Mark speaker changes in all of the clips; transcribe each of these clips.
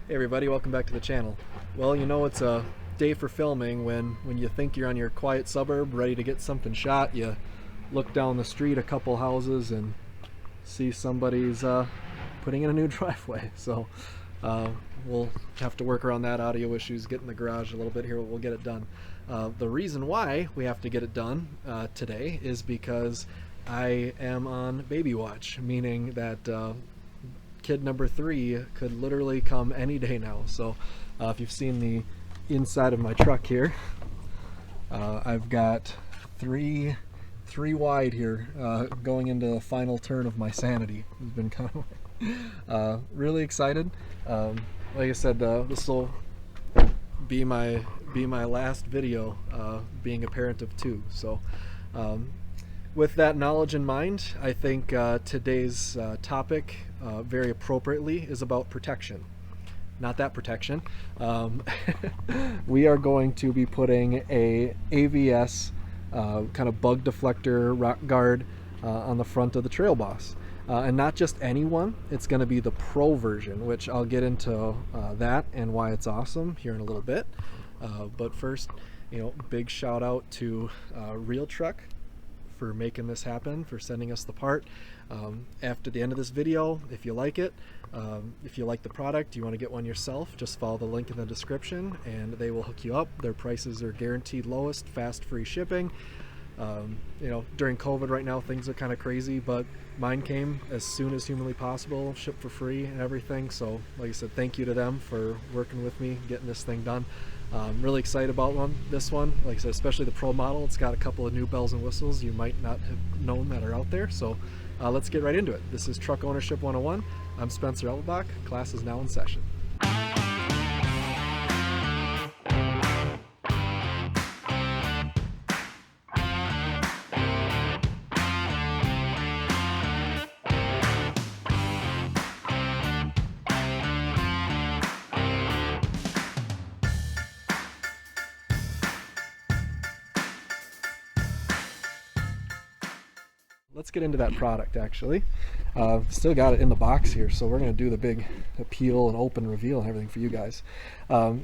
Speaker 1: Hey everybody, welcome back to the channel. Well, you know it's a day for filming when you think you're on your quiet suburb ready to get something shot. You look down the street a couple houses and see somebody's putting in a new driveway. So we'll have to work around that audio issues, get in the garage a little bit here, we'll get it done. The reason why we have to get it done today is because I am on baby watch, meaning that kid number 3 could literally come any day now. So if you've seen the inside of my truck here, I've got three wide here, going into the final turn of my sanity. I've been kind of really excited. Like I said, this will be my last video being a parent of 2. So with that knowledge in mind, I think today's topic very appropriately is about protection. Not that protection. We are going to be putting a AVS kind of bug deflector rock guard on the front of the Trail-Boss. And not just any one, it's going to be the Pro version, which I'll get into that and why it's awesome here in a little bit. But first, big shout out to Real Truck for making this happen, for sending us the part. After the end of this video, if you like it, if you like the product, you want to get one yourself, just follow the link in the description and they will hook you up. Their prices are guaranteed lowest, fast, free shipping. During COVID right now, things are kind of crazy, but mine came as soon as humanly possible, shipped for free and everything. So like I said, thank you to them for working with me, getting this thing done. I'm really excited about this one. Like I said, especially the Pro model. It's got a couple of new bells and whistles you might not have known that are out there. So let's get right into it. This is Truck Ownership 101. I'm Spencer Elbach. Class is now in session. Let's get into that product actually. Still got it in the box here, so we're going to do the big peel and open reveal and everything for you guys.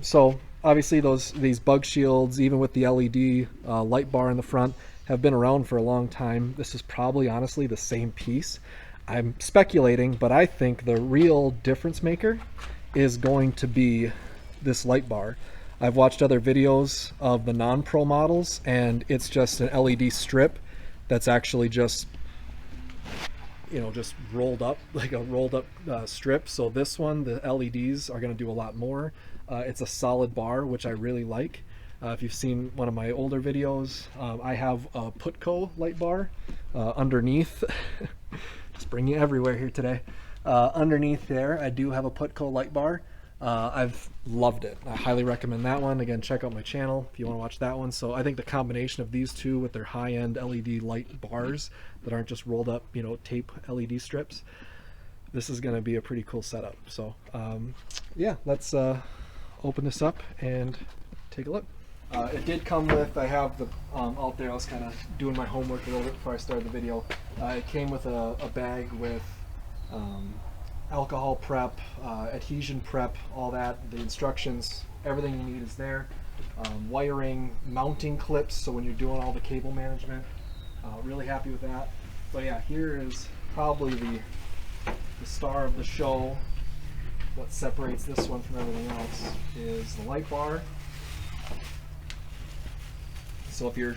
Speaker 1: So obviously these bug shields, even with the LED light bar in the front, have been around for a long time. This is probably honestly the same piece. I'm speculating, but I think the real difference maker is going to be this light bar. I've watched other videos of the non-pro models and it's just an LED strip that's actually just rolled up, like a rolled up strip. So this one, the LEDs are going to do a lot more. It's a solid bar, which I really like. If you've seen one of my older videos, I have a Putco light bar underneath. Just bringing you everywhere here today. Underneath there, I do have a Putco light bar. I've loved it. I highly recommend that one. Again, check out my channel if you want to watch that one. So I think the combination of these two with their high-end LED light bars that aren't just rolled up, tape LED strips, this is going to be a pretty cool setup. So yeah, let's open this up and take a look. It did come with, I have the out there, I was kind of doing my homework a little bit before I started the video. It came with a bag with alcohol prep, adhesion prep, all that. The instructions, everything you need is there. Wiring, mounting clips, so when you're doing all the cable management. Really happy with that. But yeah, here is probably the star of the show. What separates this one from everything else is the light bar. So if you're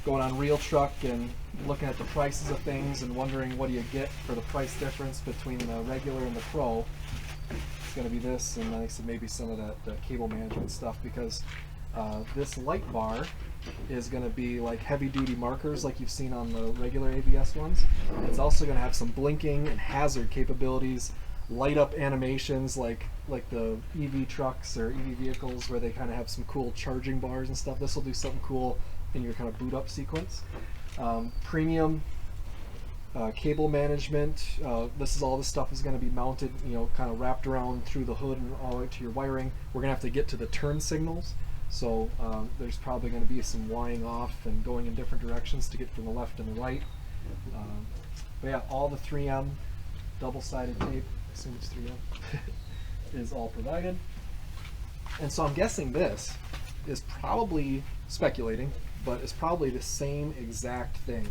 Speaker 1: going on Real Truck and looking at the prices of things and wondering what do you get for the price difference between the regular and the Pro, it's going to be this, and like I said, maybe some of the cable management stuff, because this light bar is going to be like heavy duty markers like you've seen on the regular AVS ones. It's also going to have some blinking and hazard capabilities, light up animations like the EV trucks or EV vehicles where they kind of have some cool charging bars and stuff. This will do something cool in your kind of boot up sequence. Premium cable management. This is all this stuff is going to be mounted, kind of wrapped around through the hood and all the way to your wiring. We're going to have to get to the turn signals. So there's probably going to be some wiring off and going in different directions to get from the left and the right. But yeah, all the 3M double-sided tape. I assume it's 3M. is all provided. And so I'm guessing this is probably, speculating, but it's probably the same exact thing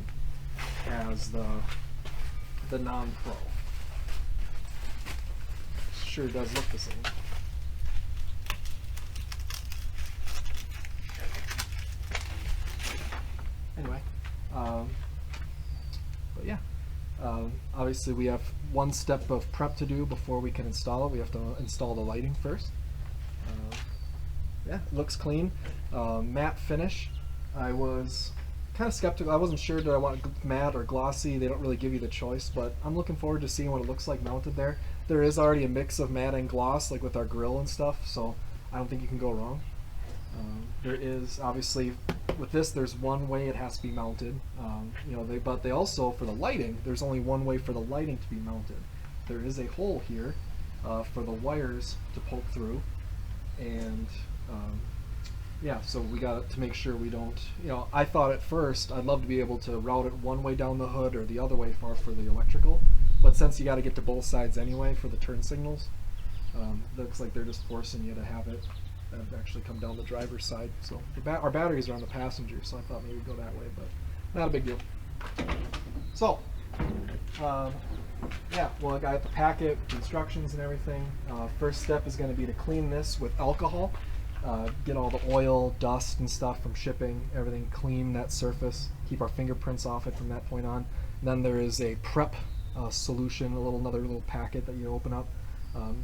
Speaker 1: as the non-pro. Sure does look the same. Anyway, but yeah, obviously we have one step of prep to do before we can install it. We have to install the lighting first. Yeah, it looks clean. Matte finish. I was kind of skeptical. I wasn't sure that I want matte or glossy. They don't really give you the choice, but I'm looking forward to seeing what it looks like mounted there. There is already a mix of matte and gloss, like with our grill and stuff, so I don't think you can go wrong. There is obviously, with this, there's one way it has to be mounted. You know, but they also, for the lighting, there's only one way for the lighting to be mounted. There is a hole here for the wires to poke through, and yeah, so we got to make sure we don't, you know, I thought at first I'd love to be able to route it one way down the hood or the other way for the electrical, but since you got to get to both sides anyway for the turn signals, looks like they're just forcing you to have it actually come down the driver's side. So our batteries are on the passenger, so I thought maybe we'd go that way, but not a big deal. So yeah, well, I got the packet, instructions and everything. First step is going to be to clean this with alcohol. Get all the oil, dust and stuff from shipping, everything, clean that surface, keep our fingerprints off it from that point on. And then there is a prep solution, another little packet that you open up.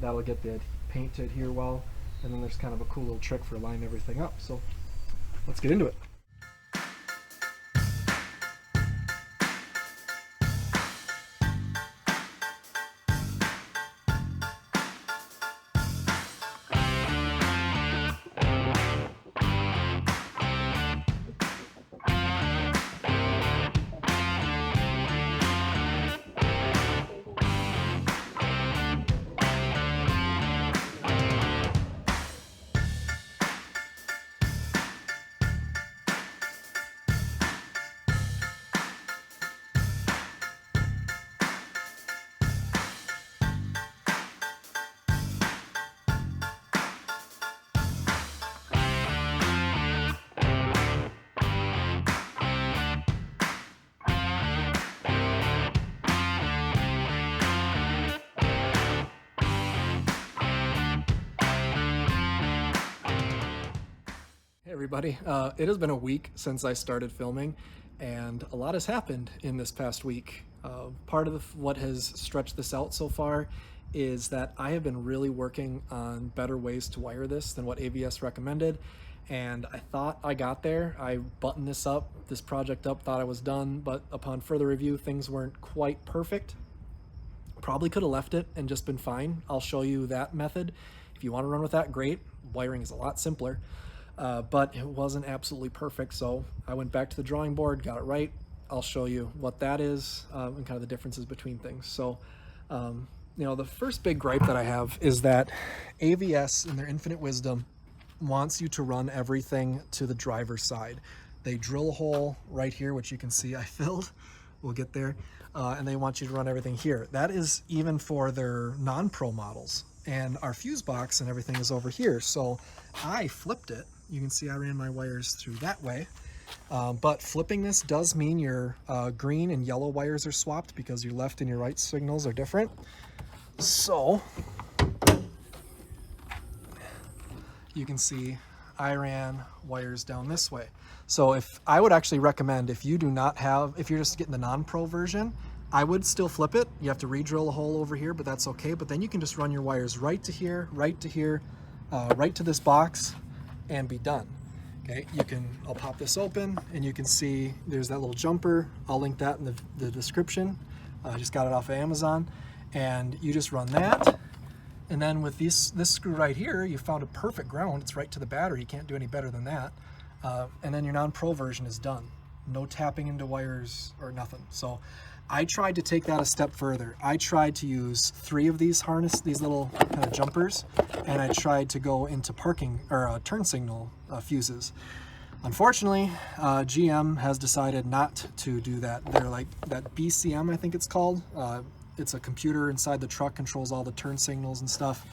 Speaker 1: That'll get the paint to adhere well. And then there's kind of a cool little trick for lining everything up. So let's get into it. Everybody, it has been a week since I started filming, and a lot has happened in this past week. Part of what has stretched this out so far is that I have been really working on better ways to wire this than what AVS recommended, and I thought I got there. I buttoned this project up, thought I was done, but upon further review, things weren't quite perfect. Probably could have left it and just been fine. I'll show you that method. If you want to run with that, great. Wiring is a lot simpler. But it wasn't absolutely perfect, so I went back to the drawing board, got it right. I'll show you what that is and kind of the differences between things. So, you know, the first big gripe that I have is that AVS, in their infinite wisdom, wants you to run everything to the driver's side. They drill a hole right here, which you can see I filled. We'll get there. And they want you to run everything here. That is even for their non-pro models. And our fuse box and everything is over here. So I flipped it. You can see I ran my wires through that way. But flipping this does mean your green and yellow wires are swapped because your left and your right signals are different. So you can see I ran wires down this way. So if I would actually recommend, if you do not have, if you're just getting the non-pro version, I would still flip it. You have to re-drill a hole over here, but that's okay. But then you can just run your wires right to here, right to this box, and be done. Okay, I'll pop this open and you can see there's that little jumper. I'll link that in the description. I just got it off of Amazon, and you just run that. And then with this screw right here, you found a perfect ground. It's right to the battery. You can't do any better than that. And then your non-pro version is done. No tapping into wires or nothing. So I tried to take that a step further. I tried to use 3 of these these little kind of jumpers, and I tried to go into parking or turn signal fuses. Unfortunately, GM has decided not to do that. They're like that BCM, I think it's called. It's a computer inside the truck, controls all the turn signals and stuff.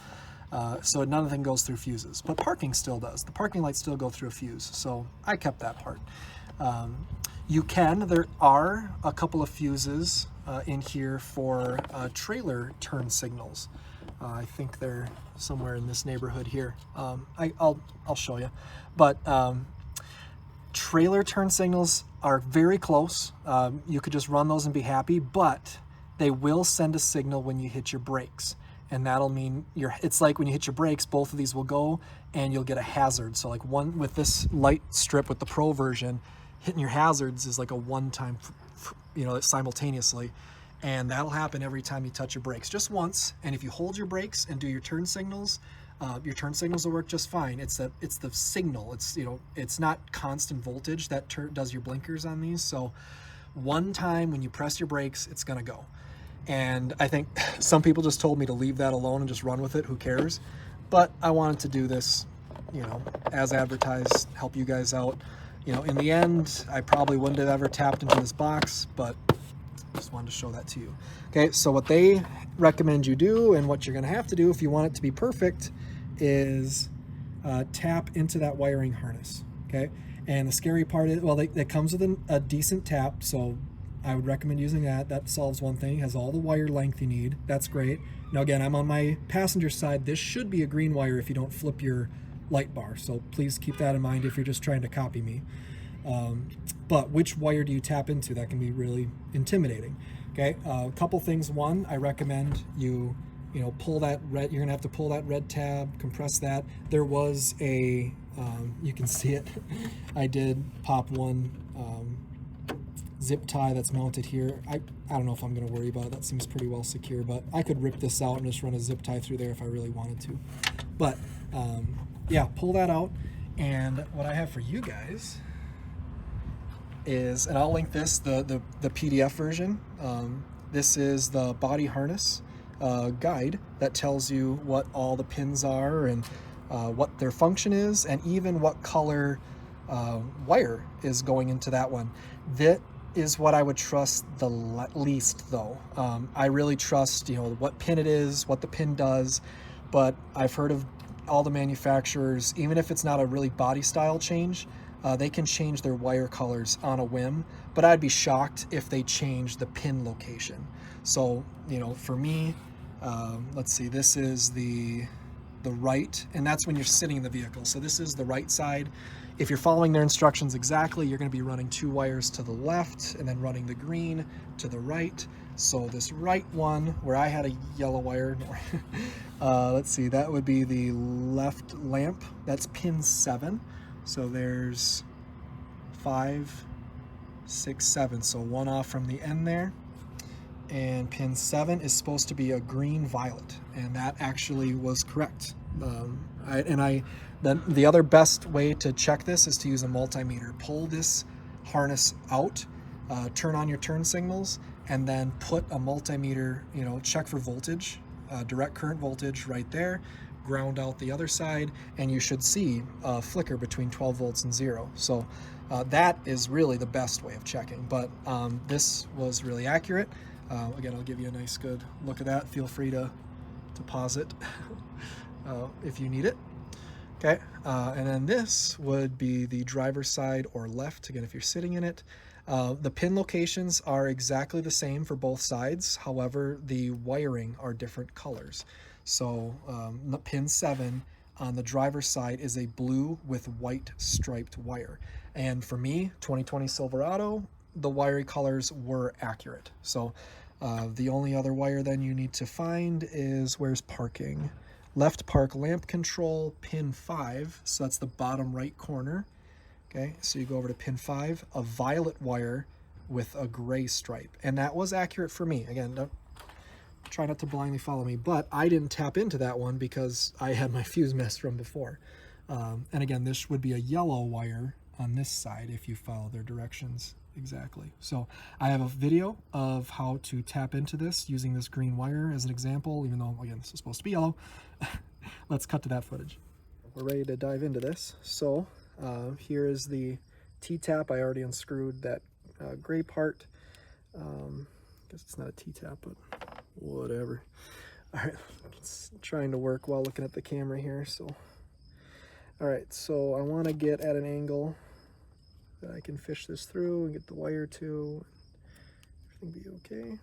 Speaker 1: So none of the thing goes through fuses, but parking still does. The parking lights still go through a fuse, so I kept that part. There are a couple of fuses in here for trailer turn signals. I think they're somewhere in this neighborhood here. I'll show you. But trailer turn signals are very close. You could just run those and be happy, but they will send a signal when you hit your brakes. And that'll mean it's like when you hit your brakes, both of these will go and you'll get a hazard. So like one with this light strip with the Pro version, hitting your hazards is like a one-time, simultaneously. And that'll happen every time you touch your brakes, just once. And if you hold your brakes and do your turn signals will work just fine. It's the signal. It's not constant voltage that does your blinkers on these. So one time when you press your brakes, it's gonna go. And I think some people just told me to leave that alone and just run with it. Who cares? But I wanted to do this, as advertised, help you guys out. In the end, I probably wouldn't have ever tapped into this box, but just wanted to show that to you. Okay, so what they recommend you do and what you're gonna have to do if you want it to be perfect is tap into that wiring harness, okay? And the scary part is, well, it comes with a decent tap, so I would recommend using that. That solves one thing, has all the wire length you need. That's great. Now again, I'm on my passenger side. This should be a green wire if you don't flip your light bar, so please keep that in mind if you're just trying to copy me. But which wire do you tap into? That can be really intimidating. Okay, a couple things. One, I recommend you pull that red. You're gonna have to pull that red tab, compress that. There was a you can see it. I did pop one zip tie that's mounted here. I don't know if I'm gonna worry about it. That seems pretty well secure, but I could rip this out and just run a zip tie through there if I really wanted to. But yeah, pull that out. And what I have for you guys is, and I'll link this, the PDF version. This is the body harness guide that tells you what all the pins are and what their function is, and even what color wire is going into that one. That is what I would trust the least, though. I really trust, what pin it is, what the pin does, but I've heard of all the manufacturers, even if it's not a really body style change, they can change their wire colors on a whim, but I'd be shocked if they change the pin location. So, for me, let's see, this is the right, and that's when you're sitting in the vehicle. So this is the right side. If you're following their instructions exactly, you're going to be running 2 wires to the left and then running the green to the right. So this right one, where I had a yellow wire, let's see, that would be the left lamp. That's pin 7. So there's 5, 6, 7. So one off from the end there. And pin 7 is supposed to be a green violet, and that actually was correct. The other best way to check this is to use a multimeter. Pull this harness out, turn on your turn signals, and then put a multimeter, check for voltage, direct current voltage right there, ground out the other side, and you should see a flicker between 12 volts and 0. So that is really the best way of checking, but this was really accurate. Again, I'll give you a nice good look at that. Feel free to pause it if you need it. Okay, and then this would be the driver's side or left, again, if you're sitting in it. The pin locations are exactly the same for both sides. However, the wiring are different colors. So pin 7 on the driver's side is a blue with white striped wire. And for me, 2020 Silverado, the wiring colors were accurate. So the only other wire then you need to find is, where's parking? Left park lamp control, pin 5. So that's the bottom right corner. Okay, so you go over to pin 5, a violet wire with a gray stripe. And that was accurate for me. Again, don't try not to blindly follow me, but I didn't tap into that one because I had my fuse messed from before. And again, this would be a yellow wire on this side if you follow their directions exactly. So I have a video of how to tap into this using this green wire as an example, even though, again, this is supposed to be yellow. Let's cut to that footage. We're ready to dive into this. So here is the T-tap. I already unscrewed that gray part. Guess it's not a T-tap, but whatever. All right, it's trying to work while looking at the camera here. So, all right, so I want to get at an angle that I can fish this through and get the wire to, everything be okay.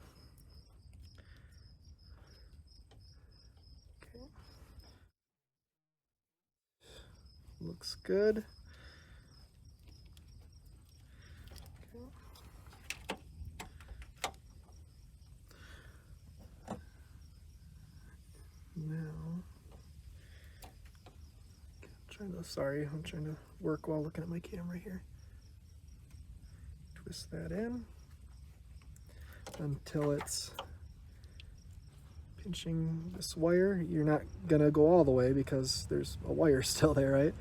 Speaker 1: Okay, looks good. Okay. Now, I'm trying to work while looking at my camera here. Twist that in until it's pinching this wire. You're not gonna go all the way because there's a wire still there, right?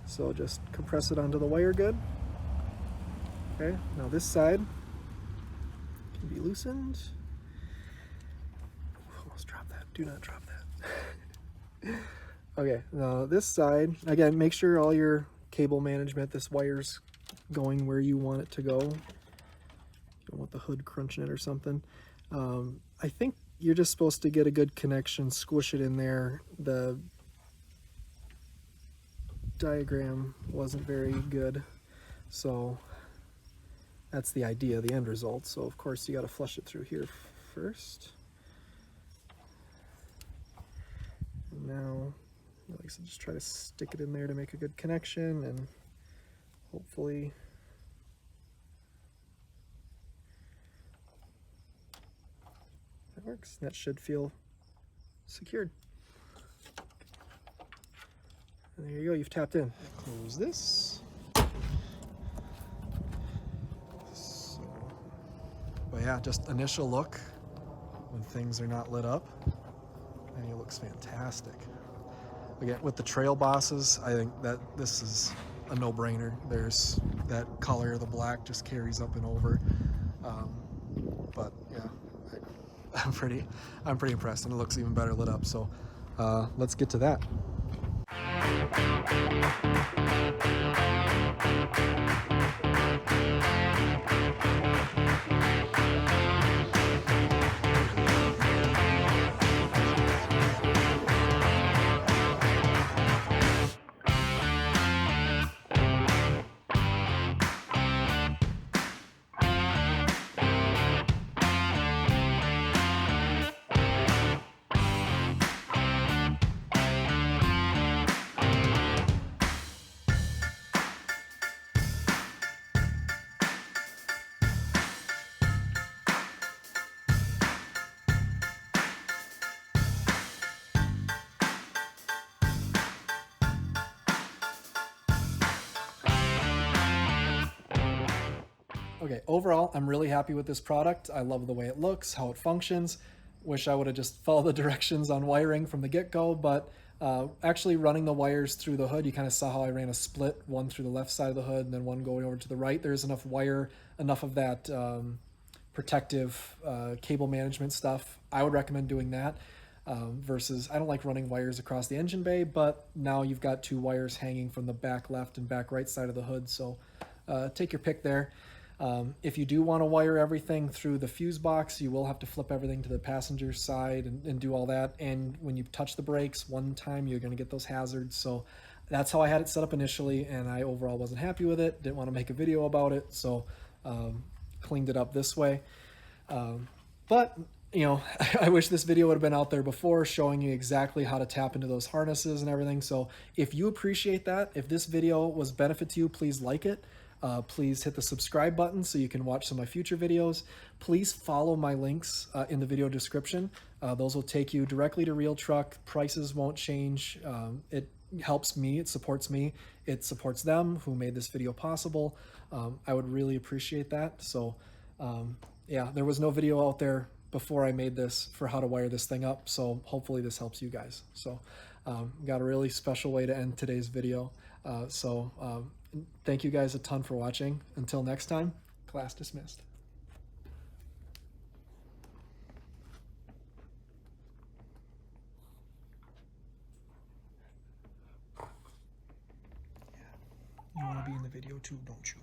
Speaker 1: So just compress it onto the wire good. Okay, now this side can be loosened. Almost dropped that. Do not drop that. Okay, now this side, again, make sure all your cable management, this wire's going where you want it to go. You don't want the hood crunching it or something. I think you're just supposed to get a good connection, squish it in there. The diagram wasn't very good, so that's the idea, the end result. So of course you got to flush it through here first. And now, like I said, just try to stick it in there to make a good connection, and hopefully that works. That should feel secured. And there you go, you've tapped in. Close this. But yeah, just initial look when things are not lit up. I think it looks fantastic. Again, with the Trail Bosses, I think that this is a no-brainer. There's that color, the black just carries up and over. But yeah, I'm pretty impressed, and it looks even better lit up. So let's get to that. Okay, overall, I'm really happy with this product. I love the way it looks, how it functions. Wish I would have just followed the directions on wiring from the get-go, but actually running the wires through the hood, you kind of saw how I ran a split, one through the left side of the hood and then one going over to the right. There's enough wire, enough of that protective cable management stuff. I would recommend doing that versus, I don't like running wires across the engine bay, but now you've got two wires hanging from the back left and back right side of the hood, so take your pick there. If you do want to wire everything through the fuse box, you will have to flip everything to the passenger side and do all that. And when you touch the brakes one time, you're going to get those hazards. So that's how I had it set up initially, and I overall wasn't happy with it. Didn't want to make a video about it, so cleaned it up this way. But you know, I wish this video would have been out there before, showing you exactly how to tap into those harnesses and everything. So if you appreciate that, if this video was benefit to you, please like it. Please hit the subscribe button so you can watch some of my future videos. Please follow my links in the video description. Those will take you directly to Real Truck. Prices won't change. It helps me, it supports me, it supports them who made this video possible. I would really appreciate that. So yeah, there was no video out there before I made this for how to wire this thing up, so hopefully this helps you guys. So got a really special way to end today's video. Thank you guys a ton for watching. Until next time, class dismissed. You want to be in the video too, don't you?